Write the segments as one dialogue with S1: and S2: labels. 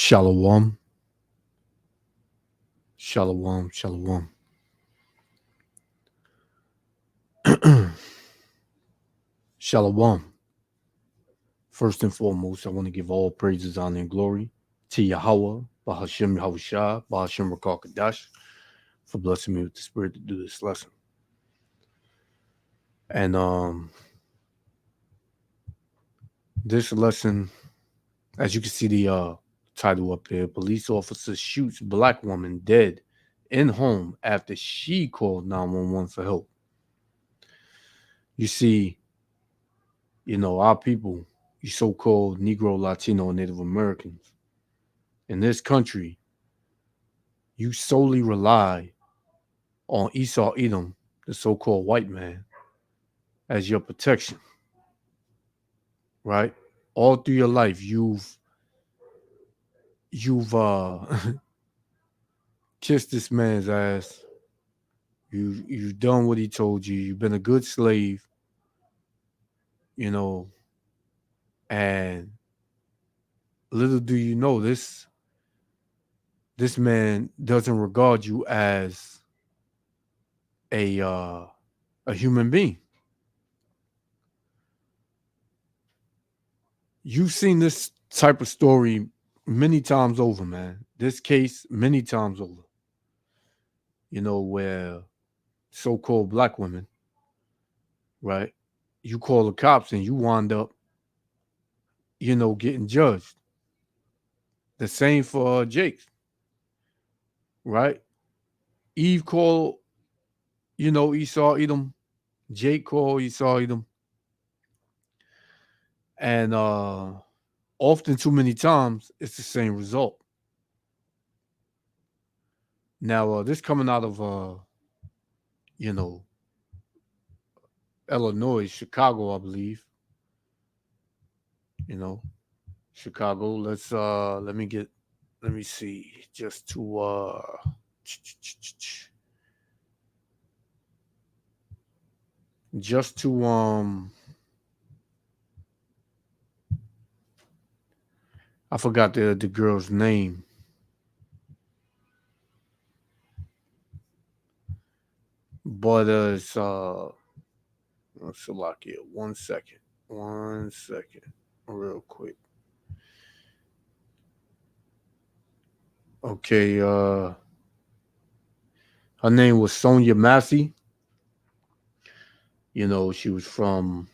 S1: Shalom, shalom, shalom. Shalom. First and foremost, I want to give all praises, honor, and glory to Yahweh, Bahashem Yahushua, Bahashem Rakakadash, for blessing me with the spirit to do this lesson. And this lesson, as you can see the title up there, police officer shoots black woman dead in home after she called 911 for help. You see, our people, you so-called Negro, Latino, and Native Americans, in this country, you solely rely on Esau Edom, the so-called white man, as your protection, right? All through your life, you've kissed this man's ass. You've done what he told you. You've been a good slave, and little do you know this man doesn't regard you as a human being. You've seen this type of story many times over, man. This case many times over. Where so-called black women, right? You call the cops and you wind up, getting judged. The same for Jake, right? Eve called, Esau Edom. Jake called Esau Edom. And often too many times, it's the same result. Now, this coming out of, Illinois, Chicago, I believe. Chicago. Let me see, just to I forgot the girl's name. But it's Slovakia. One second, real quick. Okay, her name was Sonia Massey. She was from,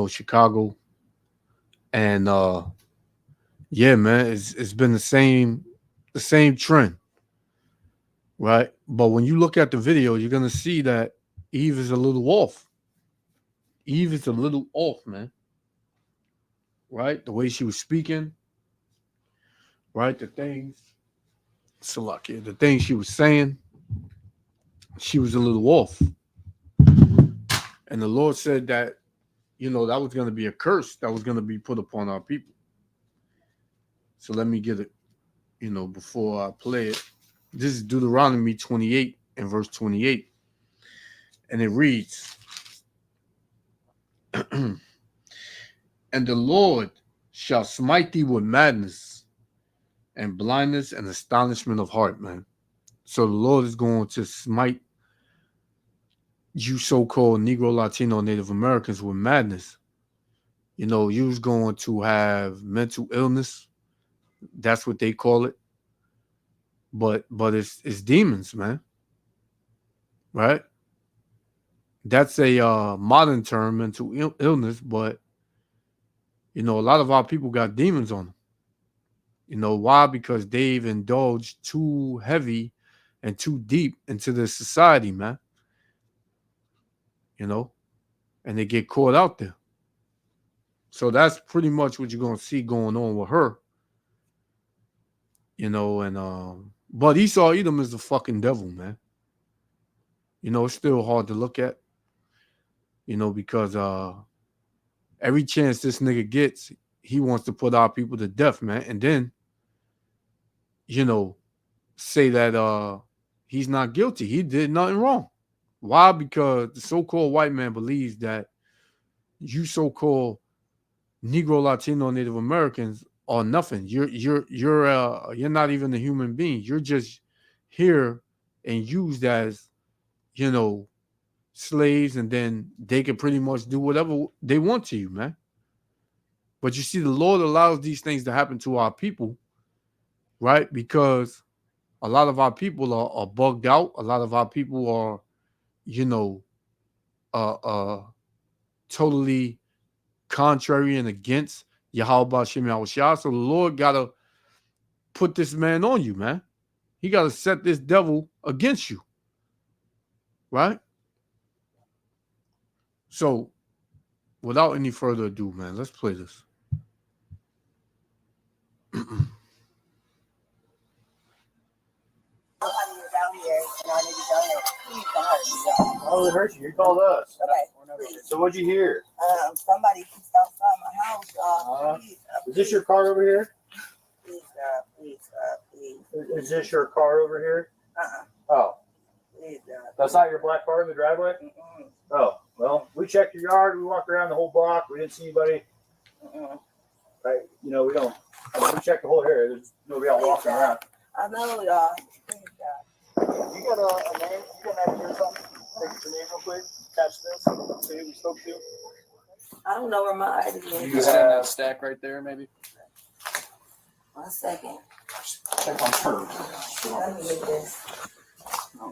S1: Chicago. And yeah, man, it's been the same trend. Right? But when you look at the video, you're gonna see that Eve is a little off. Eve is a little off, man. Right? The way she was speaking, right? The things she was saying, she was a little off. And the Lord said that, that was going to be a curse that was going to be put upon our people. So let me get it, before I play it. This is Deuteronomy 28 and verse 28. And it reads, and the Lord shall smite thee with madness and blindness and astonishment of heart, man. So the Lord is going to smite you so-called Negro, Latino, Native Americans with madness. You's going to have mental illness. That's what they call it. But it's demons, man. Right? That's a modern term, mental illness, but a lot of our people got demons on them. Why? Because they've indulged too heavy and too deep into this society, man. And they get caught out there. So that's pretty much what you're gonna see going on with her. And but Esau Edom is the fucking devil, man. It's still hard to look at. Because every chance this nigga gets, he wants to put our people to death, man. And then, say that he's not guilty. He did nothing wrong. Why? Because the so-called white man believes that you so-called Negro, Latino, Native Americans or nothing. You're not even a human being. You're just here and used as, you know, slaves, and then they can pretty much do whatever they want to you, man. But you see, the Lord allows these things to happen to our people, right? Because a lot of our people are bugged out. A lot of our people are, you know, uh, uh, totally contrary and against Yahweh Shem Yahushua. So the Lord got to put this man on you, man. He got to set this devil against you, right? So without any further ado, man, let's play this.
S2: Oh, it hurt you. You called us. Okay. So what'd you hear?
S3: Somebody keeps outside my house.
S2: Is this your car over here?
S3: Please.
S2: Is this your car over here? Oh.
S3: Please,
S2: That's not your black car in the driveway? Oh, well, we checked your yard. We walked around the whole block. We didn't see anybody. Right? You know, we don't. We checked the whole area. There's nobody out walking around.
S3: I know, y'all. Please,
S2: You got a name? You got an idea or something? Take your name real quick. Catch this. See who we spoke to.
S3: I don't know where my ID is.
S4: You got that stack right there, maybe?
S3: 1 second.
S4: Check on her.
S3: Let me get this.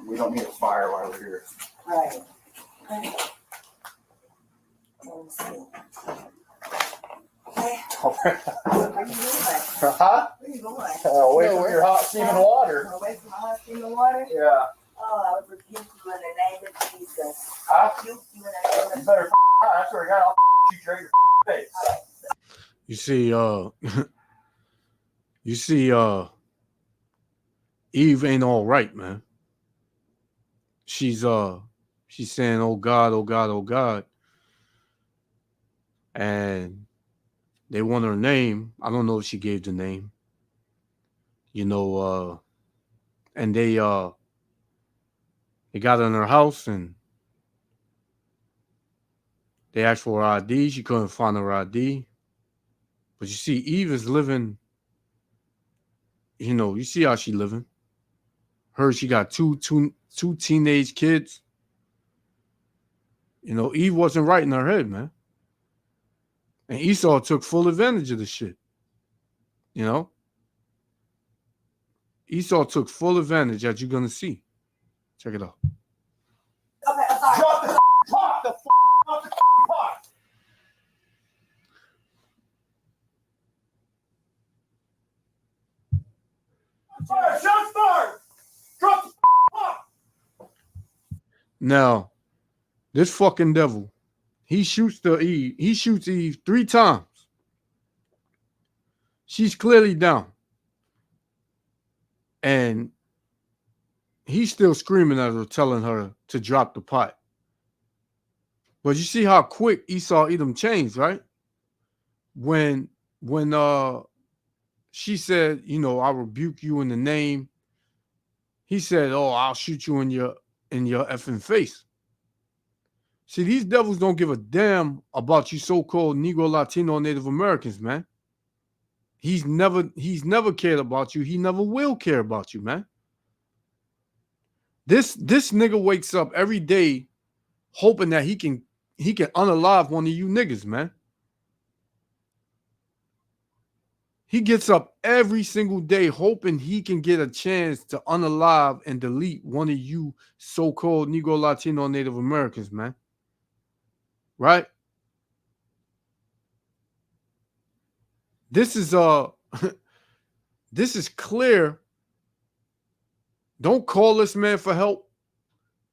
S4: We don't need a fire while we're here.
S3: Right. Let me see. Okay. Where you going?
S2: Huh?
S3: Where you going?
S2: Away from your hot steaming water.
S3: Away from my hot steaming water?
S2: Yeah.
S3: Oh, I would rebuke you in the name of Jesus.
S2: Huh?
S3: Rebuke you in the name of
S2: You better I swear to God, I'll shoot you right in your face.
S1: You see, Eve ain't all right, man. She's saying, "Oh God, oh God, oh God," and they want her name. I don't know if she gave the name. You know, and they got her in her house and they asked for her ID. She couldn't find her ID. But you see, Eve is living. You know, you see how she living. She got two teenage kids. You know, Eve wasn't right in her head, man. And Esau took full advantage of the shit. You know? Esau took full advantage, as you're going to see. Check it out.
S3: Okay, I'm sorry.
S2: Drop the pot! The off the pot! Fire! Shots fired! Drop the pot!
S1: Now, this fucking devil, he shoots Eve 3 times. She's clearly down. And he's still screaming at her, telling her to drop the pot. But you see how quick Esau Edom changed, right? When she said, you know, I rebuke you in the name, he said, oh, I'll shoot you in your effing face. See, these devils don't give a damn about you so-called Negro, Latino, Native Americans, man. He's never cared about you. He never will care about you, man. This nigga wakes up every day hoping that he can unalive one of you niggas, man. He gets up every single day hoping he can get a chance to unalive and delete one of you so-called Negro, Latino, Native Americans, man. Right? This is this is clear. Don't call this man for help.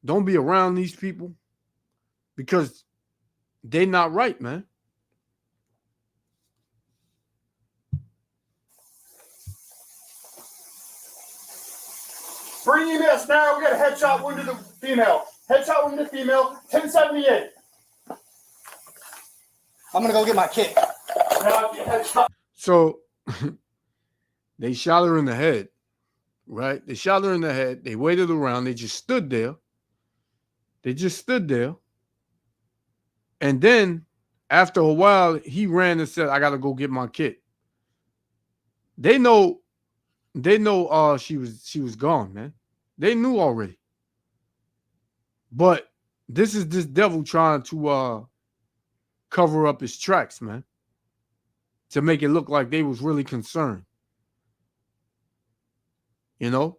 S1: Don't be around these people because they're not right, man.
S2: Bring EMS now. We got a headshot wound to the female. Headshot wound to the female. 1078.
S4: I'm gonna go get my kit.
S1: So they shot her in the head, right? They shot her in the head. They waited around. They just stood there. And then after a while, he ran and said, I got to go get my kit. They know she was gone, man. They knew already. But this is this devil trying to cover up his tracks, man. To make it look like they was really concerned. You know?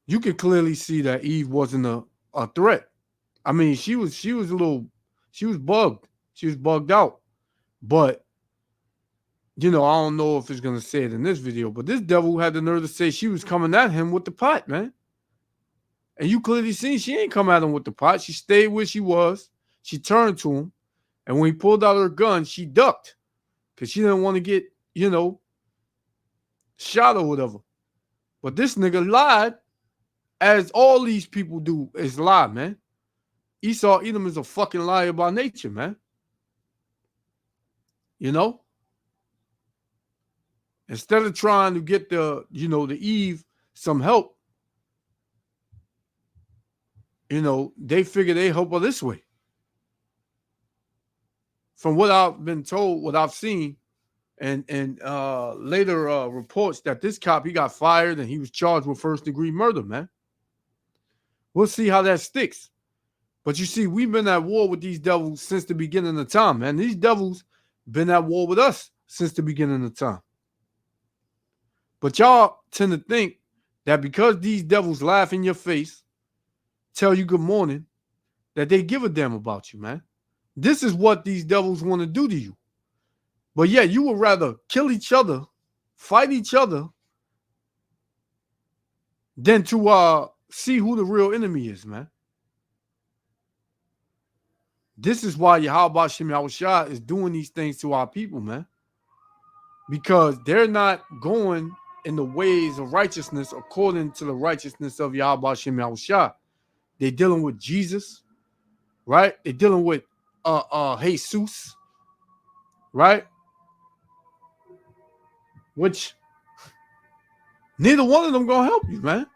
S1: You could clearly see that Eve wasn't a threat. I mean, she was bugged. She was bugged out. But I don't know if it's gonna say it in this video, but this devil had the nerve to say she was coming at him with the pot, man. And you clearly seen she ain't come at him with the pot. She stayed where she was. She turned to him. And when he pulled out her gun, she ducked. Because she didn't want to get, shot or whatever. But this nigga lied, as all these people do, is lie, man. Esau Edom is a fucking liar by nature, man. Instead of trying to get the Eve some help, they figure they help her this way. From what I've been told, what I've seen, and later reports that this cop, he got fired and he was charged with first-degree murder, man. We'll see how that sticks. But you see, we've been at war with these devils since the beginning of time, man. These devils been at war with us since the beginning of time. But y'all tend to think that because these devils laugh in your face, tell you good morning, that they give a damn about you, man. This is what these devils want to do to you. But yeah, you would rather kill each other, fight each other, than to see who the real enemy is, man. This is why Yahweh Shem Yahushua is doing these things to our people, man. Because they're not going in the ways of righteousness according to the righteousness of Yahweh Shem Yahushua. They're dealing with Jesus, right? They're dealing with Jesus, right? Which neither one of them gonna help you, man.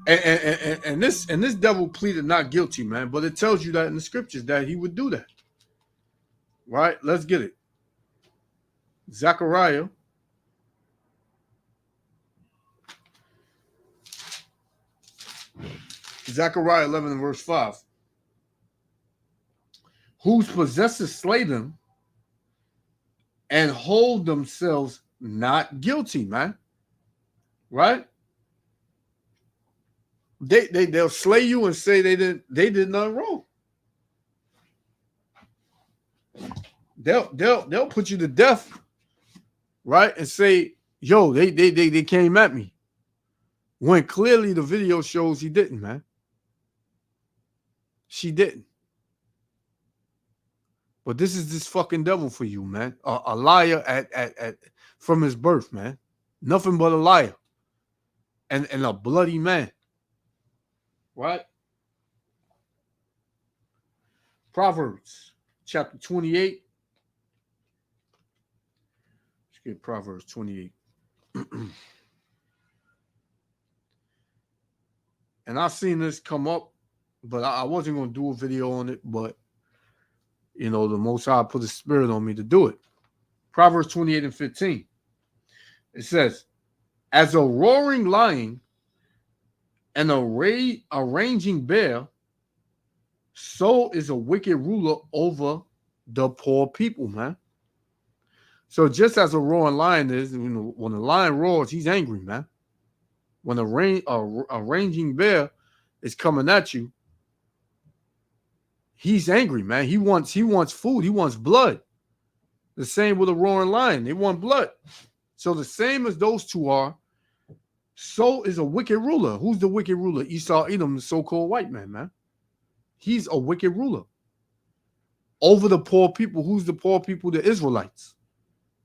S1: And this devil pleaded not guilty, man. But it tells you that in the scriptures that he would do that. Right? Let's get it. Zechariah. Zechariah 11 and verse 5. Whose possessors slay them and hold themselves not guilty, man. Right? They'll slay you and say they did nothing wrong. They'll put you to death, right? And say, yo, they came at me. When clearly the video shows he didn't, man. She didn't. But this is this fucking devil for you, man. A liar at from his birth, man. Nothing but a liar. And a bloody man. Right? Proverbs chapter 28. Let's get Proverbs 28. And I've seen this come up, but I wasn't going to do a video on it, but the Most High put a spirit on me to do it. Proverbs 28 and 15. It says, as a roaring lion and a raging bear, so is a wicked ruler over the poor people, man. So just as a roaring lion is, when a lion roars, he's angry, man. When a raging bear is coming at you, he's angry, man. He wants food. He wants blood. The same with a roaring lion. They want blood. So the same as those two are, so is a wicked ruler. Who's the wicked ruler? Esau Edom, the so-called white man. He's a wicked ruler. Over the poor people. Who's the poor people? The Israelites.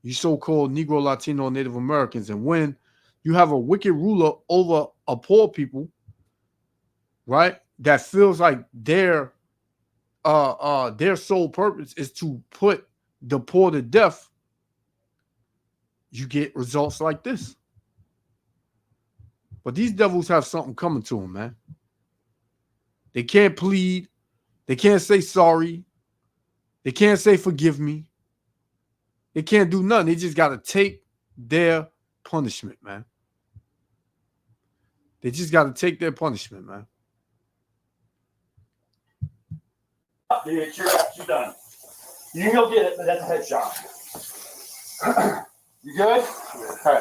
S1: You so-called Negro, Latino, Native Americans. And when you have a wicked ruler over a poor people, right, that feels like their sole purpose is to put the poor to death, you get results like this. But these devils have something coming to them, man. They can't plead. They can't say sorry. They can't say forgive me. They can't do nothing. They just got to take their punishment, man. They just got to take their punishment, man.
S2: Dude, you're done. You can go get it, but that's a headshot. You good? Okay.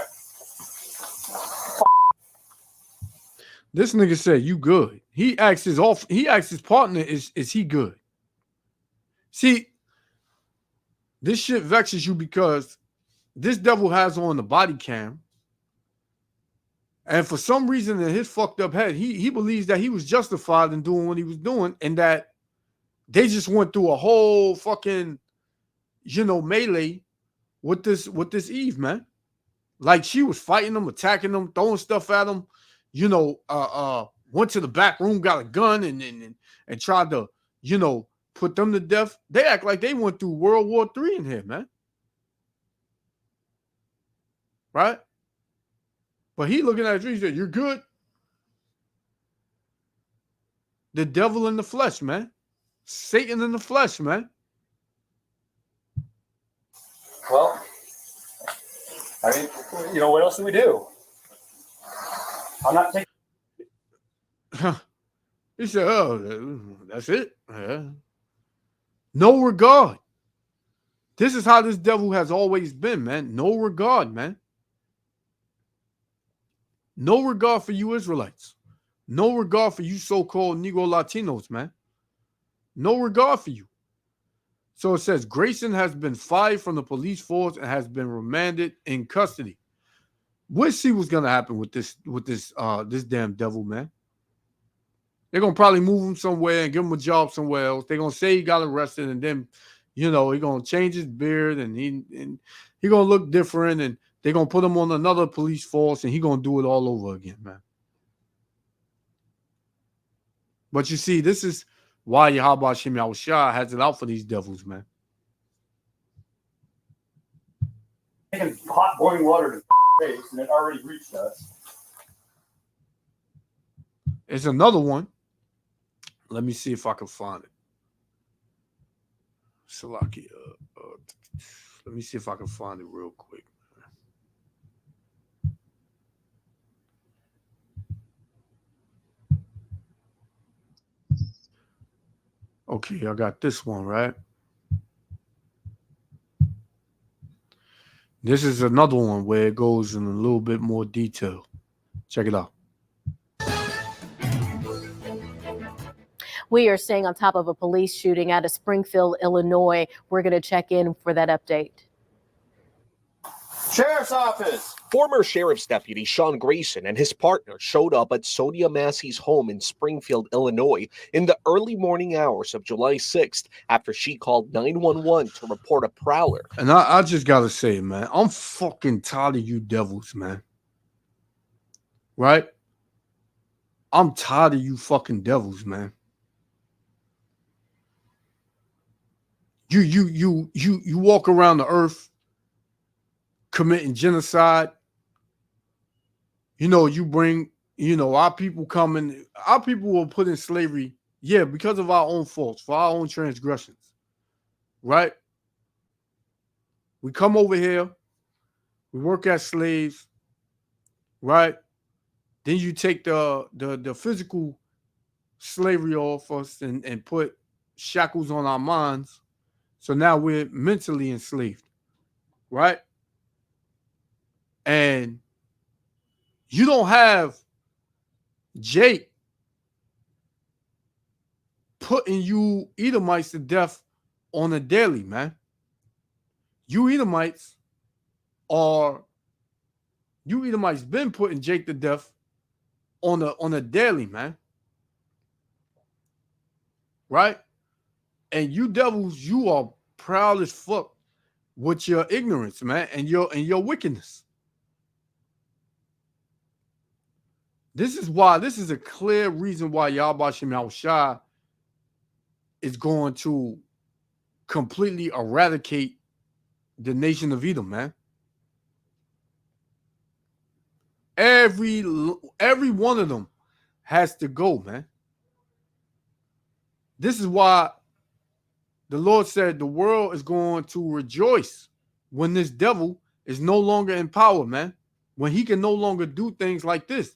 S1: This nigga said, you good. He asked his partner, is he good? See, this shit vexes you because this devil has on the body cam. And for some reason in his fucked up head, he believes that he was justified in doing what he was doing and that they just went through a whole fucking, melee with this Eve, man. Like she was fighting them, attacking them, throwing stuff at them, went to the back room, got a gun and tried to, put them to death. They act like they went through World War III in here, man. Right? But he looking at you, he said, you're good. The devil in the flesh, man. Satan in the flesh, man.
S2: Well, I mean, what else do we do? I'm not taking.
S1: He said, oh, that's it. Yeah. No regard. This is how this devil has always been, man. No regard, man. No regard for you Israelites. No regard for you so-called Negro Latinos, man. No regard for you. So it says Grayson has been fired from the police force and has been remanded in custody. We'll see what's gonna happen with this damn devil, man. They're gonna probably move him somewhere and give him a job somewhere else. They're gonna say he got arrested, and then he's gonna change his beard and he gonna look different, and they're gonna put him on another police force, and he's gonna do it all over again, man. But you see, this is why Yahweh Shem Yahushua has it out for these devils, man.
S2: Taking hot boiling water to face, and it already reached us.
S1: It's another one. Let me see if I can find it. Salaki. Let me see if I can find it real quick. Okay, I got this one, right? This is another one where it goes in a little bit more detail. Check it out.
S5: We are staying on top of a police shooting out of Springfield, Illinois. We're going to check in for that update.
S2: Sheriff's Office.
S6: Former Sheriff's Deputy Sean Grayson and his partner showed up at Sonia Massey's home in Springfield, Illinois in the early morning hours of July 6th after she called 911 to report a prowler.
S1: And I just got to say, man, I'm fucking tired of you devils, man. Right? I'm tired of you fucking devils, man. You walk around the earth committing genocide. You bring, our people coming, our people were put in slavery, because of our own faults, for our own transgressions. Right? We come over here, we work as slaves, right? Then you take the physical slavery off us and put shackles on our minds. So now we're mentally enslaved, right? And you don't have Jake putting you Edomites to death on a daily, man. You Edomites been putting Jake to death on a daily, man. Right? And you devils, you are proud as fuck with your ignorance, man, and your wickedness. This is a clear reason why Yahweh Shem Yahushua is going to completely eradicate the nation of Edom, man. Every one of them has to go, man. This is why the Lord said the world is going to rejoice when this devil is no longer in power, man. When he can no longer do things like this.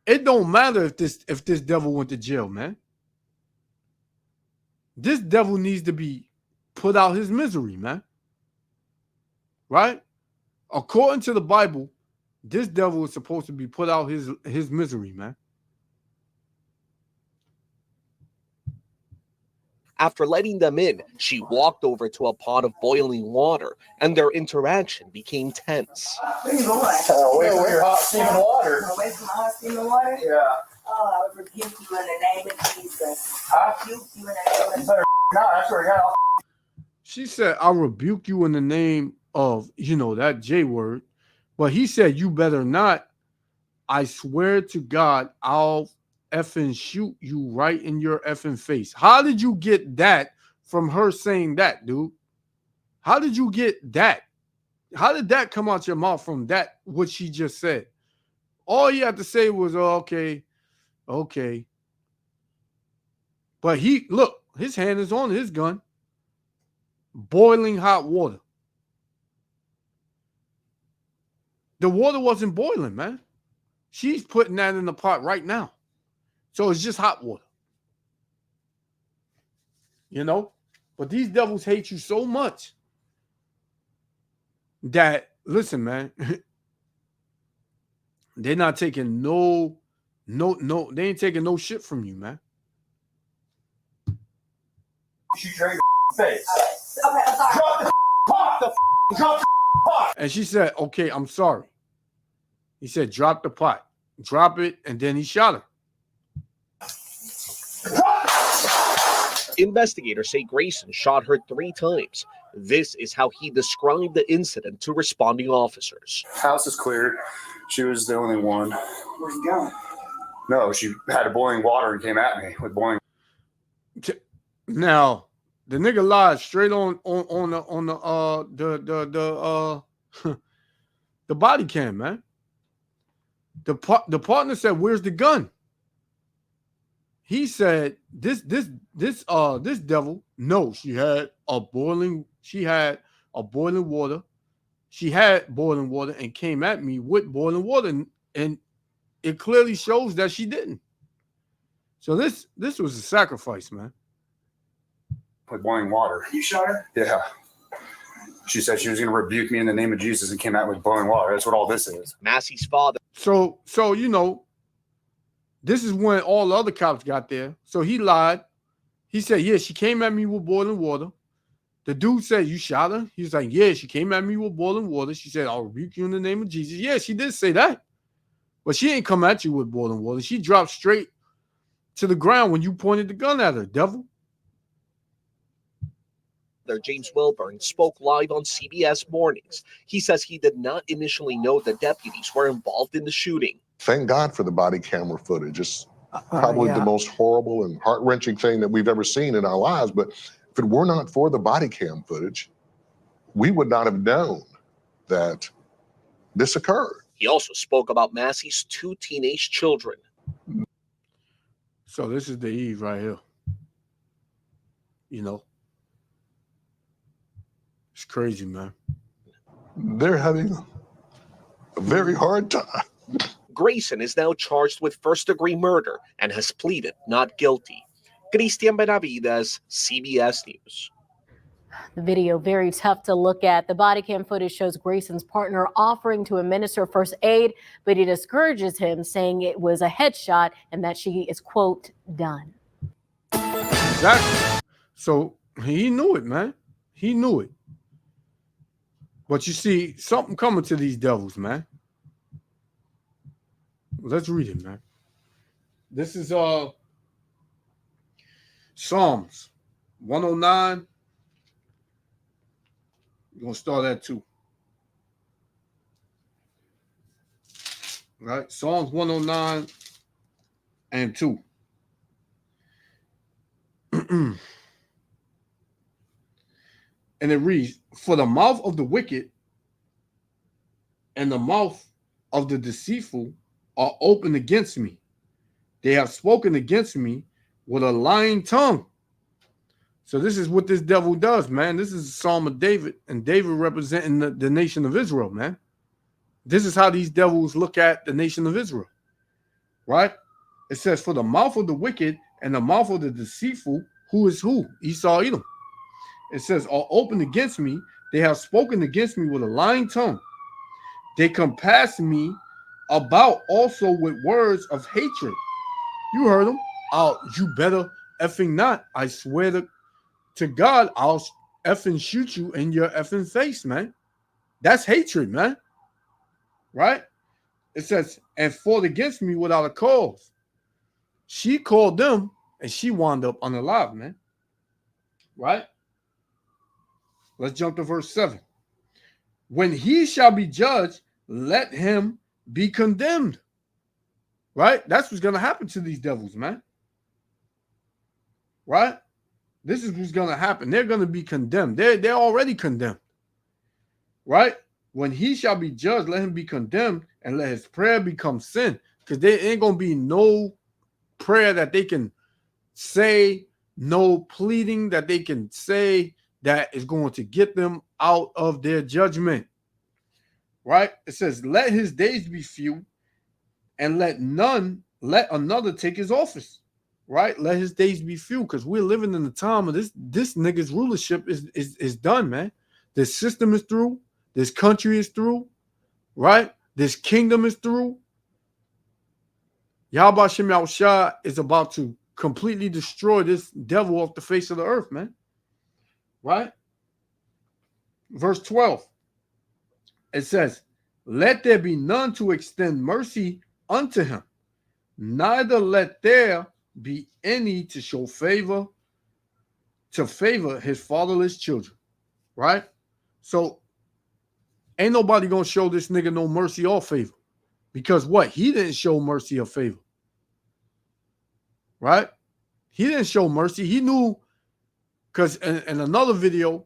S1: It don't matter if this devil went to jail, man. This devil needs to be put out his misery, man. Right? According to the Bible, this devil is supposed to be put out his misery, man.
S6: After letting them in, she walked over to a pot of boiling water, and their interaction became tense.
S3: Where you going?
S2: Away from your hot steaming water.
S3: Away from my hot steaming water?
S2: Yeah.
S3: Oh, I rebuke you in the name of Jesus.
S2: Huh?
S3: I rebuke you in the name of
S2: You better not. That's where you got.
S1: She said, I rebuke you in the name of, that J word. But he said, you better not. I swear to God, I'll effing shoot you right in your effing face. How did you get that from her saying that, dude? How did you get that? How did that come out your mouth from that, what she just said? All you had to say was, oh, okay. But look, his hand is on his gun. Boiling hot water. The water wasn't boiling, man. She's putting that in the pot right now. So it's just hot water. But these devils hate you so much that, listen, man, they're not taking no, they ain't taking no shit from you, man.
S2: Shoot your face.
S3: Okay, I'm sorry.
S2: Drop the pot. Drop the pot.
S1: And she said, okay, I'm sorry. He said, drop the pot. Drop it, and then he shot her.
S6: Investigators say Grayson shot her 3 times. This is how he described the incident to responding officers.
S4: House is cleared. She was the only one.
S3: Where's he going?
S4: No, she had boiling water and came at me with boiling.
S1: Now, the nigga lied straight on the body cam, man. The partner said, "Where's the gun?" He said, "This devil. No, she had boiling water. She had boiling water and came at me with boiling water, and it clearly shows that she didn't. So this was a sacrifice, man."
S4: With boiling water.
S3: You shot her?
S4: Yeah. She said she was going to rebuke me in the name of Jesus and came out with boiling water. That's what all this is.
S6: Massey's father.
S1: So this is when all the other cops got there. So he lied. He said, yeah, she came at me with boiling water. The dude said, you shot her? He was like, yeah, she came at me with boiling water. She said, I'll rebuke you in the name of Jesus. Yeah, she did say that. But she ain't come at you with boiling water. She dropped straight to the ground when you pointed the gun at her, devil.
S6: James Wilburn spoke live on CBS Mornings. He says he did not initially know the deputies were involved in the shooting.
S7: Thank God for the body camera footage. It's probably the most horrible and heart-wrenching thing that we've ever seen in our lives. But if it were not for the body cam footage, we would not have known that this occurred.
S6: He also spoke about Massey's 2 teenage children.
S1: So this is the Eve right here. It's crazy, man.
S7: They're having a very hard time.
S6: Grayson is now charged with first-degree murder and has pleaded not guilty. Christian Benavides, CBS News.
S5: The video very tough to look at. The body cam footage shows Grayson's partner offering to administer first aid, but he discourages him, saying it was a headshot and that she is, quote, done.
S1: Exactly. So he knew it, man. He knew it. But you see, something coming to these devils, man. Let's read it, man. This is Psalms 109. We're going to start at 2. Right? Psalms 109 and 2. And it reads, for the mouth of the wicked and the mouth of the deceitful are open against me. They have spoken against me with a lying tongue. So this is what this devil does, man. This is a Psalm of David, and David representing the nation of Israel, man. This is how these devils look at the nation of Israel, right? It says, for the mouth of the wicked and the mouth of the deceitful, who is who? Esau, Edom. It says, are open against me. They have spoken against me with a lying tongue. They compass me about also with words of hatred. You heard them. Oh, you better effing not. I swear to God, I'll effing shoot you in your effing face, man. That's hatred, man. Right? It says, and fought against me without a cause. She called them and she wound up unalive, man. Right? Let's jump to verse 7. When he shall be judged, let him be condemned. Right? That's what's going to happen to these devils, man. Right? This is what's going to happen. They're going to be condemned. They're already condemned. Right? When he shall be judged, let him be condemned and let his prayer become sin. Because there ain't going to be no prayer that they can say, no pleading that they can say that is going to get them out of their judgment. Right? It says, let his days be few and let another take his office. Right? Let his days be few, because we're living in the time of this nigga's rulership is done, man. This system is through. This country is through. Right? This kingdom is through. Yahweh Shem Yahushua is about to completely destroy this devil off the face of the earth, man. Right? Verse 12. It says, let there be none to extend mercy unto him, neither let there be any to show favor, to favor his fatherless children. Right? So ain't nobody gonna show this nigga no mercy or favor. Because what? He didn't show mercy or favor. Right? He didn't show mercy. He knew, because in another video,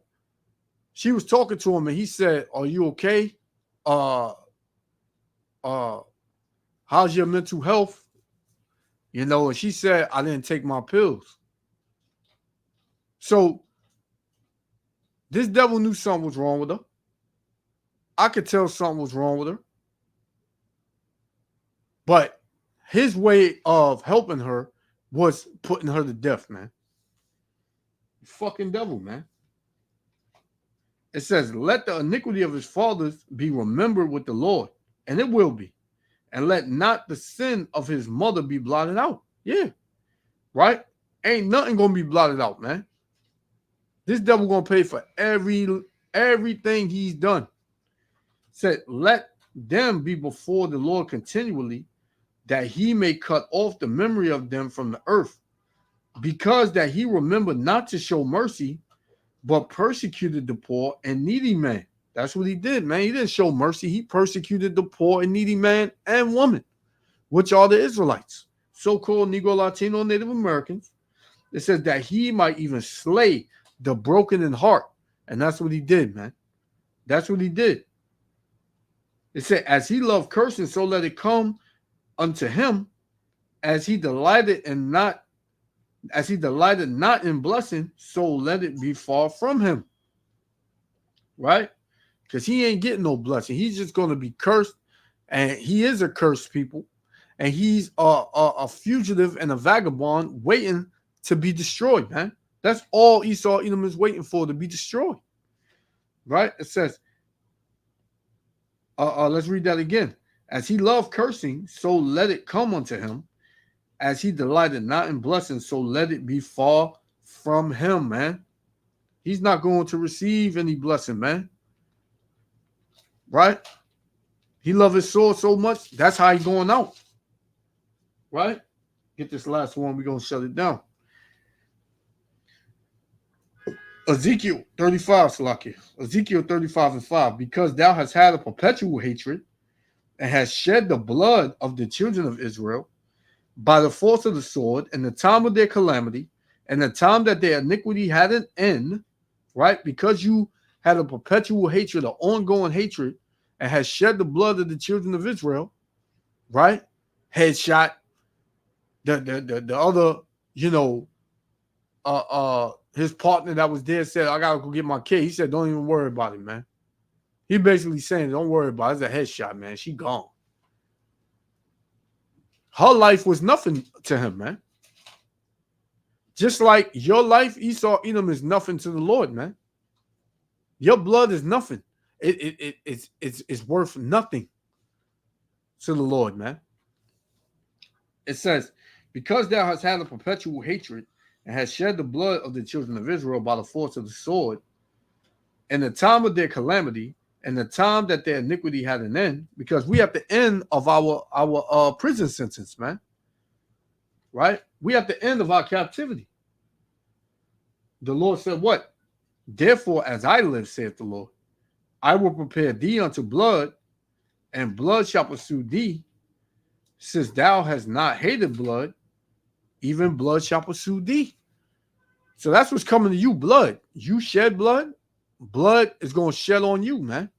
S1: she was talking to him and he said, are you okay? How's your mental health? You know, and she said, I didn't take my pills. So this devil knew something was wrong with her. I could tell something was wrong with her. But his way of helping her was putting her to death, man. Fucking devil, man. It says, let the iniquity of his fathers be remembered with the Lord, and it will be. And let not the sin of his mother be blotted out. Yeah. Right? Ain't nothing going to be blotted out, man. This devil going to pay for everything he's done. Said, let them be before the Lord continually, that he may cut off the memory of them from the earth, because that he remembered not to show mercy, but persecuted the poor and needy man. That's what he did, man. He didn't show mercy. He persecuted the poor and needy man and woman, which are the Israelites, so-called Negro, Latino, Native Americans. It says that he might even slay the broken in heart. And that's what he did, man. That's what he did. It said, as he loved cursing, so let it come unto him, as he delighted not in blessing, so let it be far from him. Right? Because he ain't getting no blessing. He's just going to be cursed, and he is a cursed people, and he's a fugitive and a vagabond waiting to be destroyed, man. That's all Esau Edom is waiting for, to be destroyed. Right? It says, let's read that again. As he loved cursing, so let it come unto him. As he delighted not in blessing, so let it be far from him, man. He's not going to receive any blessing, man. Right? He loved his sword so much, that's how he's going out. Right? Get this last one, we're going to shut it down. Ezekiel 35, Salaki. Ezekiel 35:5. Because thou hast had a perpetual hatred, and hast shed the blood of the children of Israel by the force of the sword, in the time of their calamity, and the time that their iniquity had an end, right? Because you had a perpetual hatred, an ongoing hatred, and has shed the blood of the children of Israel, right? Headshot the other, you know, his partner that was there said, I gotta go get my kid. He said, don't even worry about it, man. He basically saying, don't worry about it. It's a headshot, man. She gone. Her life was nothing to him, man. Just like your life, Esau, Edom, is nothing to the Lord, man. Your blood is nothing. It's worth nothing to the Lord, man. It says, because thou hast had a perpetual hatred and hast shed the blood of the children of Israel by the force of the sword, in the time of their calamity, and the time that their iniquity had an end, because we have the end of our prison sentence, man. Right? We have the end of our captivity. The Lord said, what? Therefore, as I live, saith the Lord, I will prepare thee unto blood, and blood shall pursue thee. Since thou hast not hated blood, even blood shall pursue thee. So that's what's coming to you, blood. You shed blood, blood is going to shed on you, man.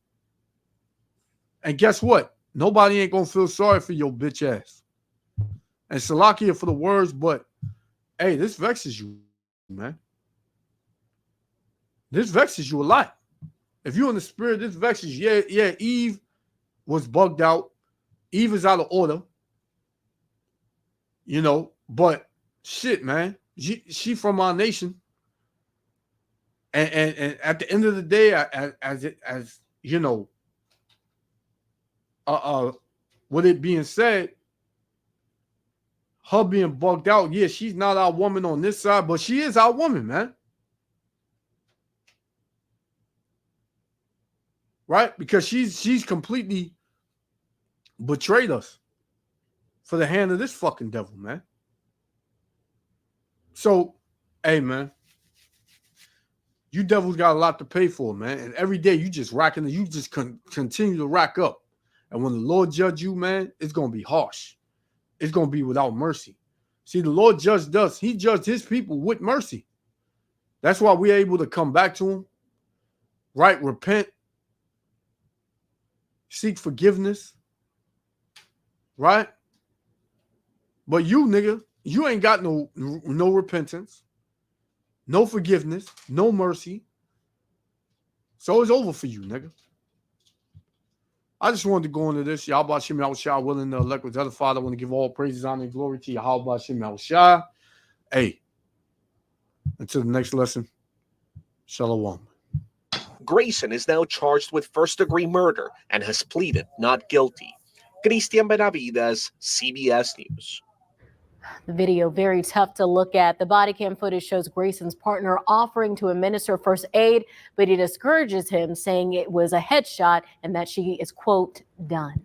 S1: And guess what? Nobody ain't going to feel sorry for your bitch ass. And Salakia for the words, but hey, this vexes you, man. This vexes you a lot. If you're in the spirit, this vexes you. Yeah, Eve was bugged out. Eve is out of order. You know, but shit, man. She from our nation. And at the end of the day, as you know, with it being said, her being bugged out, yeah, she's not our woman on this side, but she is our woman, man. Right? Because she's completely betrayed us for the hand of this fucking devil, man. So, hey, man, you devils got a lot to pay for, man. And every day you just racking, you just continue to rack up. And when the Lord judge you, man, it's going to be harsh. It's going to be without mercy. See, the Lord judged us. He judged his people with mercy. That's why we're able to come back to him, right? Repent, seek forgiveness, right? But you, nigga, you ain't got no repentance, no forgiveness, no mercy. So it's over for you, nigga. I just wanted to go into this. Yahweh Shem Yahushua, willing to elect with other Father. I want to give all praises, honor, and glory to Yahweh Shem Yahushua. Hey, until the next lesson, Shalom.
S6: Grayson is now charged with first-degree murder and has pleaded not guilty. Christian Benavides, CBS News.
S5: The video very tough to look at. The body cam footage shows Grayson's partner offering to administer first aid, but he discourages him, saying it was a headshot and that she is, quote, done.